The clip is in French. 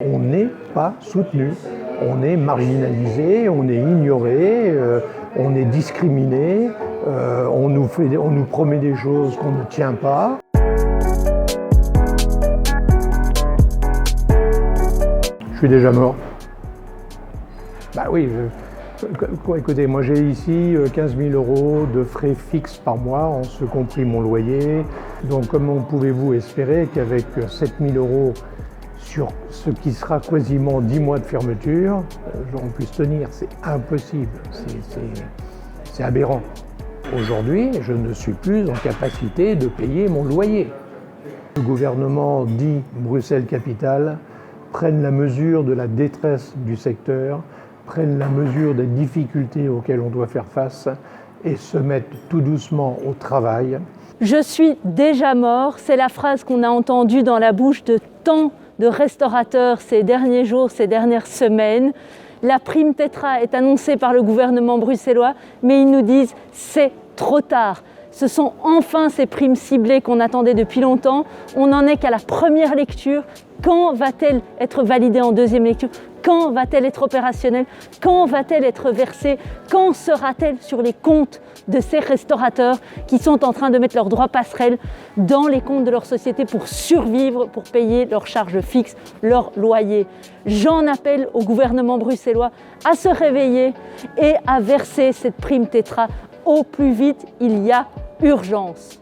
On n'est pas soutenu, on est marginalisé, on est ignoré, on est discriminé, on nous promet des choses qu'on ne tient pas. Je suis déjà mort. Bah oui, écoutez, moi j'ai ici 15 000 € de frais fixes par mois, en ce compris mon loyer. Donc comment pouvez-vous espérer qu'avec 7 000 € sur ce qui sera quasiment 10 mois de fermeture, on puisse tenir? C'est impossible, c'est aberrant. Aujourd'hui, je ne suis plus en capacité de payer mon loyer. Le gouvernement dit Bruxelles-Capitale prenne la mesure de la détresse du secteur, prenne la mesure des difficultés auxquelles on doit faire face et se mettent tout doucement au travail. Je suis déjà mort, c'est la phrase qu'on a entendue dans la bouche de tant de restaurateurs ces derniers jours, ces dernières semaines. La prime Tétra est annoncée par le gouvernement bruxellois, mais ils nous disent c'est trop tard. Ce sont enfin ces primes ciblées qu'on attendait depuis longtemps. On n'en est qu'à la première lecture. Quand va-t-elle être validée en deuxième lecture? Quand va-t-elle être opérationnelle? Quand va-t-elle être versée? Quand sera-t-elle sur les comptes de ces restaurateurs qui sont en train de mettre leurs droits passerelles dans les comptes de leur société pour survivre, pour payer leurs charges fixes, leur loyer? J'en appelle au gouvernement bruxellois à se réveiller et à verser cette prime Tétra au plus vite. Il y a urgence.